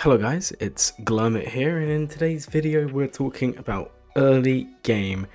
Hello guys, it's Glurmit here, and in today's video we're talking about early game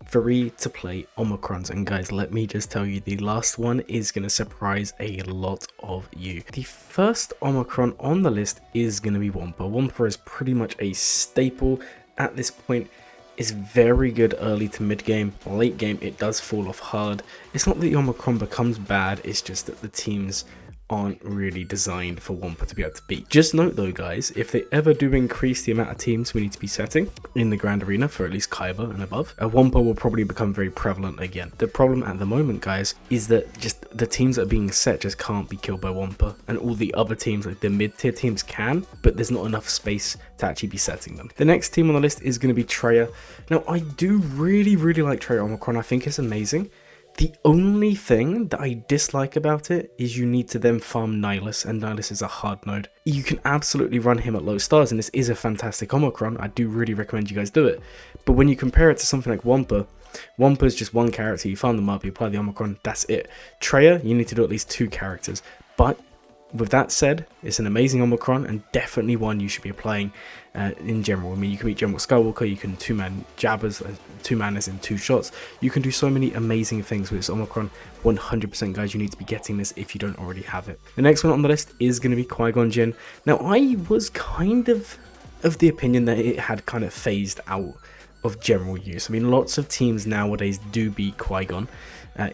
free to play Omicrons. And guys, let me just tell you, the last one is going to surprise a lot of you. The first Omicron on the list is going to be Wampa. Wampa is pretty much a staple at this point. It's very good early to mid game. Late game it does fall off hard. It's not that the Omicron becomes bad, it's just that the teams aren't really designed for Wampa to be able to beat. Just note though guys, if they ever do increase the amount of teams we need to be setting in the Grand Arena for at least Kaiba and above, Wampa will probably become very prevalent again. The problem at the moment guys is that just the teams that are being set just can't be killed by Wampa, and all the other teams, like the mid-tier teams, can, but there's not enough space to actually be setting them. The next team on the list is going to be Treya. Now I do really like Treya Omicron. I think it's amazing. The only thing that I dislike about it is you need to then farm Nihilus, and Nihilus is a hard node. You can absolutely run him at low stars, and this is a fantastic Omicron. I do really recommend you guys do it. But when you compare it to something like Wampa, Wampa is just one character. You farm them up, you apply the Omicron, that's it. Treya, you need to do at least 2 characters. But with that said, it's an amazing Omicron and definitely one you should be applying in general. I mean, you can beat General Skywalker, you can 2-man jabbers, 2-man as in 2 shots. You can do so many amazing things with this Omicron. 100% guys, you need to be getting this if you don't already have it. The next one on the list is going to be Qui-Gon Jinn. Now, I was kind of the opinion that it had kind of phased out of general use. I mean, lots of teams nowadays do beat Qui-Gon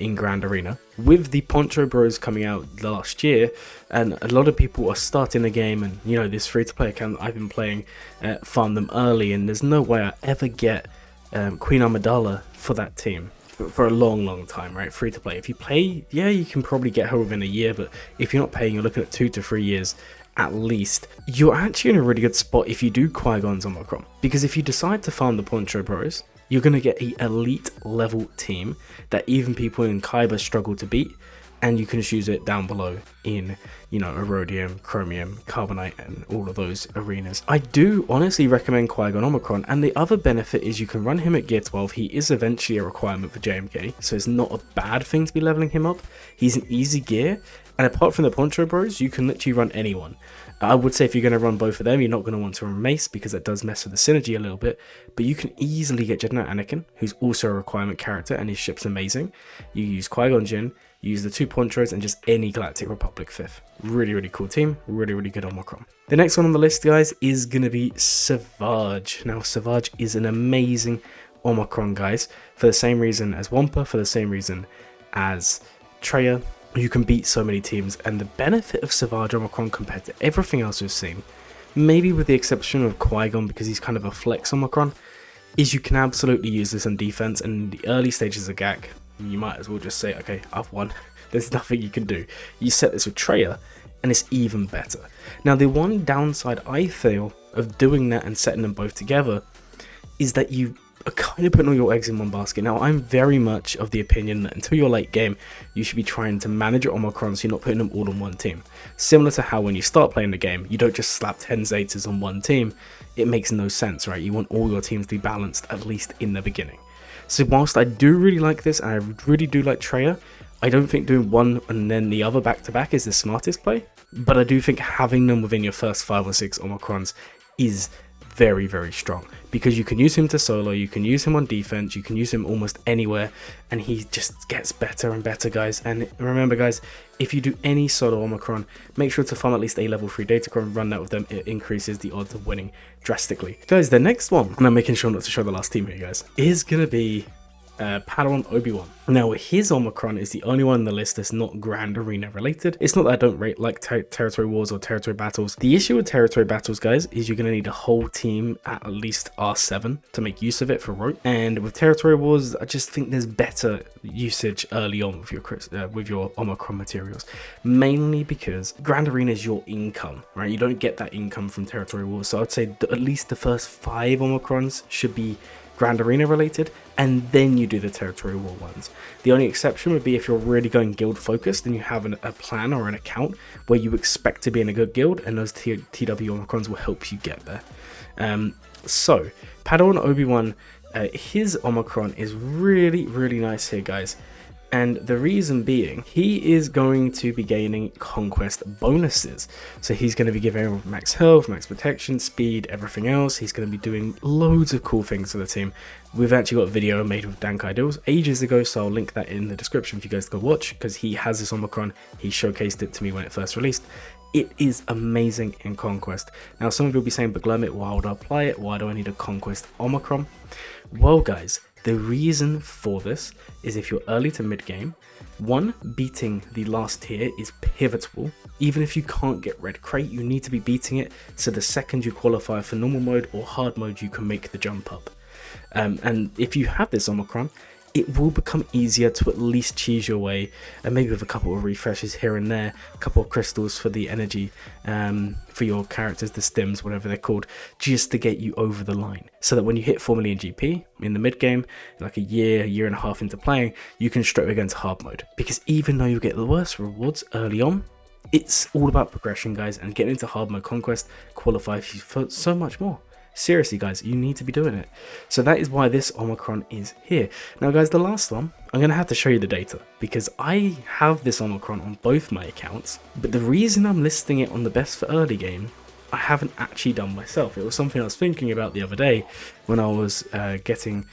in Grand Arena. With the Poncho Bros coming out last year, and a lot of people are starting the game, and you know, this free-to-play account I've been playing, farm them early, and there's no way I ever get Queen Amidala for that team for a long time, right? Free to play. If you play, yeah, you can probably get her within a year, but if you're not paying, you're looking at 2 to 3 years at least. You're actually in a really good spot if you do Qui-Gon's Omicron, because if you decide to farm the Poncho Bros, you're going to get an elite level team that even people in Kaiba struggle to beat, and you can just use it down below in, you know, Erodium, Chromium, Carbonite, and all of those arenas. I do honestly recommend Qui-Gon Omicron, and the other benefit is you can run him at gear 12. He is eventually a requirement for JMK, so it's not a bad thing to be leveling him up. He's an easy gear, and apart from the Poncho Bros, you can literally run anyone. I would say if you're going to run both of them, you're not going to want to run Mace, because that does mess with the synergy a little bit, but you can easily get Jedi Knight Anakin, who's also a requirement character, and his ship's amazing. You use Qui-Gon Jinn, you use the 2 Ponchos, and just any Galactic Republic 5th. Really cool team, really good Omicron. The next one on the list, guys, is going to be Savage. Now, Savage is an amazing Omicron, guys, for the same reason as Wampa, for the same reason as Treya. You can beat so many teams, and the benefit of Savage Omicron compared to everything else we've seen, maybe with the exception of Qui-Gon because he's kind of a flex Omicron, is you can absolutely use this on defense, and in the early stages of GAC, you might as well just say, okay, I've won. There's nothing you can do. You set this with Treya, and it's even better. Now, the one downside I feel of doing that and setting them both together is that you are kind of putting all your eggs in one basket. Now, I'm very much of the opinion that until your late game, you should be trying to manage your Omicron so you're not putting them all on one team. Similar to how when you start playing the game, you don't just slap 10 Zetas on one team. It makes no sense, right? You want all your teams to be balanced, at least in the beginning. So whilst I do really like this, and I really do like Treya, I don't think doing one and then the other back-to-back is the smartest play, but I do think having them within your first 5 or 6 Omicrons is very strong, because you can use him to solo, you can use him on defense, you can use him almost anywhere, and he just gets better and better, guys. And remember, guys, if you do any solo Omicron, make sure to farm at least a level 3 Datacron, run that with them. It increases the odds of winning drastically. Guys, the next one, and I'm making sure not to show the last team here, guys, is gonna be Padawan Obi-Wan. Now, his Omicron is the only one on the list that's not Grand Arena related. It's not that I don't rate like territory wars or territory battles. The issue with territory battles, guys, is you're going to need a whole team at least R7 to make use of it for rope. And with territory wars, I just think there's better usage early on with your Omicron materials, mainly because Grand Arena is your income, right? You don't get that income from territory wars. So I'd say at least the first 5 Omicrons should be Grand Arena related, and then you do the territory war ones. The only exception would be if you're really going guild focused and you have a plan or an account where you expect to be in a good guild, and those TW Omicrons will help you get there. So Padawan Obi-Wan, his Omicron is really nice here, guys. And the reason being, he is going to be gaining conquest bonuses. So he's going to be giving everyone max health, max protection, speed, everything else. He's going to be doing loads of cool things for the team. We've actually got a video made with Dank Ideals ages ago, so I'll link that in the description for you guys to go watch, because he has this Omicron. He showcased it to me when it first released. It is amazing in Conquest. Now, some of you will be saying, but Glurmit, why would I apply it? Why do I need a Conquest Omicron? Well, guys, the reason for this is if you're early to mid game, one, beating the last tier is pivotal. Even if you can't get red crate, you need to be beating it, so the second you qualify for normal mode or hard mode, you can make the jump up. And if you have this Omicron, it will become easier to at least cheese your way, and maybe with a couple of refreshes here and there, a couple of crystals for the energy, for your characters, the stims, whatever they're called, just to get you over the line, so that when you hit 4 million GP in the mid game, like a year and a half into playing, you can straight against hard mode. Because even though you get the worst rewards early on, it's all about progression, guys, and getting into hard mode Conquest qualifies you for so much more. Seriously, guys, you need to be doing it. So that is why this Omicron is here. Now, guys, the last one, I'm going to have to show you the data, because I have this Omicron on both my accounts, but the reason I'm listing it on the best for early game, I haven't actually done myself. It was something I was thinking about the other day when I was getting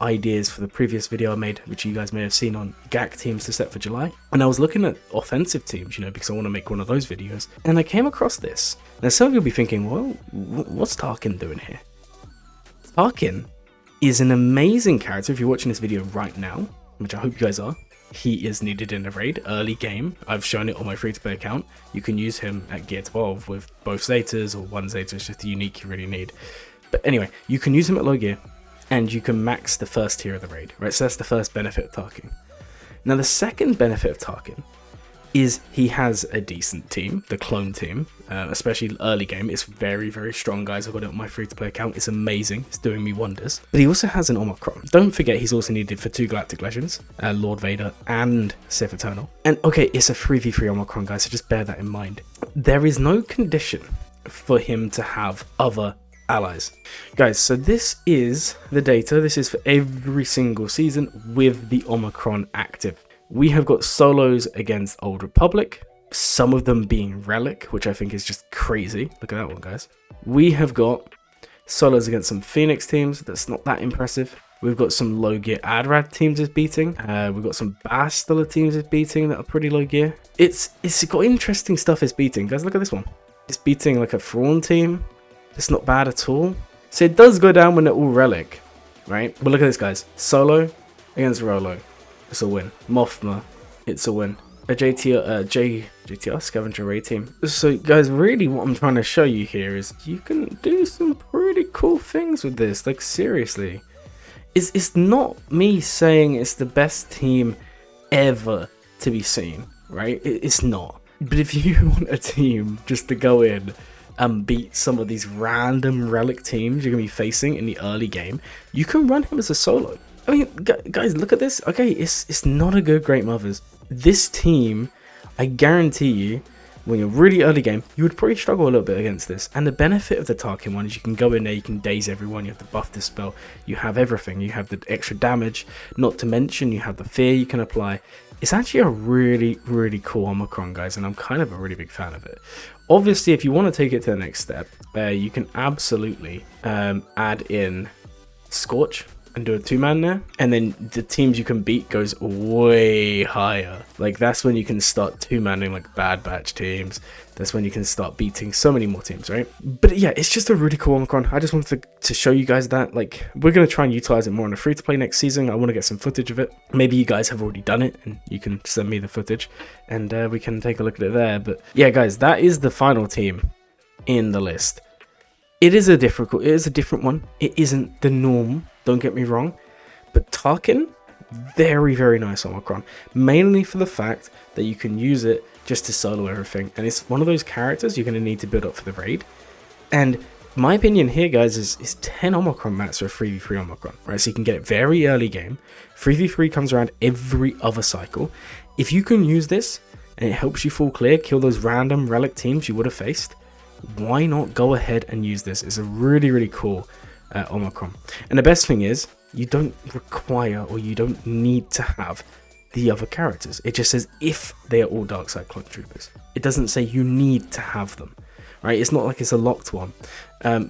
ideas for the previous video I made, which you guys may have seen on GAC teams to set for July. And I was looking at offensive teams, you know, because I want to make one of those videos. And I came across this. Now, some of you will be thinking, well, what's Tarkin doing here? Tarkin is an amazing character. If you're watching this video right now, which I hope you guys are, he is needed in a raid early game. I've shown it on my free-to-play account. You can use him at gear 12 with both Zetas or one Zeta. It's just the unique you really need. But anyway, you can use him at low gear, and you can max the first tier of the raid, right? So that's the first benefit of Tarkin. Now, the second benefit of Tarkin is he has a decent team, the clone team, especially early game. It's very, very strong, guys. I've got it on my free-to-play account. It's amazing. It's doing me wonders. But he also has an Omicron. Don't forget, he's also needed for 2 Galactic Legends, Lord Vader and Sith Eternal. And okay, it's a 3v3 Omicron, guys, so just bear that in mind. There is no condition for him to have other allies. Guys, so this is the data. This is for every single season with the Omicron active. We have got solos against Old Republic, some of them being Relic, which I think is just crazy. Look at that one, guys. We have got solos against some Phoenix teams. That's not that impressive. We've got some low gear Adrad teams is beating. We've got some Bastila teams is beating that are pretty low gear. It's got interesting stuff it's beating. Guys, look at this one. It's beating like a Thrawn team. It's not bad at all. So it does go down when they're all Relic, right? But look at this, guys. Solo against Rolo. It's a win. Mothma. It's a win. A JTR Scavenger Raid team. So, guys, really what I'm trying to show you here is you can do some pretty cool things with this. Like, seriously. It's not me saying it's the best team ever to be seen, right? It's not. But if you want a team just to go in and beat some of these random Relic teams you're going to be facing in the early game, you can run him as a solo. I mean, guys, look at this. Okay, it's not a good Great Mothers. This team, I guarantee you, when you're really early game, you would probably struggle a little bit against this. And the benefit of the Tarkin one is you can go in there, you can daze everyone, you have the buff dispel, you have everything. You have the extra damage, not to mention you have the fear you can apply. It's actually a really, really cool Omicron, guys, and I'm kind of a really big fan of it. Obviously, if you want to take it to the next step, you can absolutely add in Scorch and do a 2-man there, and then the teams you can beat goes way higher. Like, that's when you can start 2-manning like Bad Batch teams. That's when you can start beating so many more teams, right? But yeah, it's just a really cool Omicron. I just wanted to show you guys that. Like, we're going to try and utilize it more on the free-to-play next season. I want to get some footage of it. Maybe you guys have already done it and you can send me the footage and we can take a look at it there. But yeah, guys, that is the final team in the list. It is a different one. It isn't the norm, don't get me wrong. But Tarkin, very, very nice Omicron. Mainly for the fact that you can use it just to solo everything. And it's one of those characters you're going to need to build up for the raid. And my opinion here, guys, is 10 Omicron mats for a 3v3 Omicron, right? So you can get it very early game. 3v3 comes around every other cycle. If you can use this and it helps you full clear, kill those random Relic teams you would have faced, why not go ahead and use this? It's a really, really cool Omicron. And the best thing is, you don't require or you don't need to have the other characters. It just says if they are all dark side clone troopers. It doesn't say you need to have them, right? It's not like it's a locked one.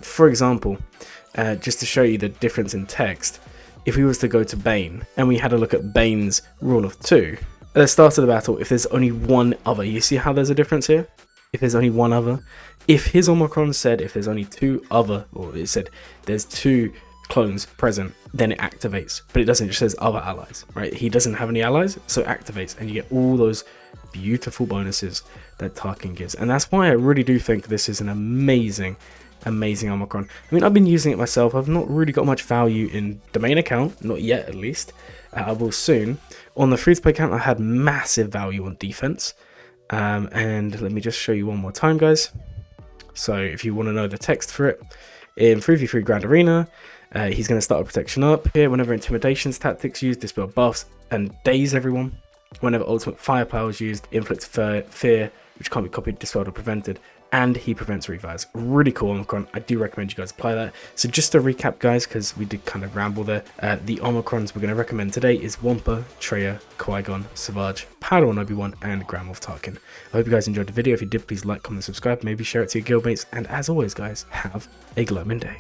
For example, just to show you the difference in text, if we was to go to Bane and we had a look at Bane's rule of 2, at the start of the battle, if there's only one other, you see how there's a difference here? If there's only one other, if his Omicron said if there's only 2 other, or it said there's 2 clones present, then it activates, but it doesn't, it just says other allies, right? He doesn't have any allies, so it activates, and you get all those beautiful bonuses that Tarkin gives. And that's why I really do think this is an amazing Omicron. I mean, I've been using it myself. I've not really got much value in the main account, not yet at least. I will soon. On the free-to-play account, I had massive value on defense. And let me just show you one more time, guys. So if you want to know the text for it, in 3v3 Grand Arena, he's going to start a protection up here. Whenever intimidations tactics used, dispel buffs and daze everyone. Whenever ultimate firepower is used, inflicts fear, which can't be copied, dispelled, or prevented. And he prevents revise. Really cool Omicron. I do recommend you guys apply that. So just to recap, guys, because we did kind of ramble there, the Omicrons we're going to recommend today is Wampa, Traya, Qui-Gon, Savage, Padawan Obi-Wan, and Grand Moff Tarkin. I hope you guys enjoyed the video. If you did, please like, comment, subscribe, maybe share it to your guildmates. And as always, guys, have a glowing day.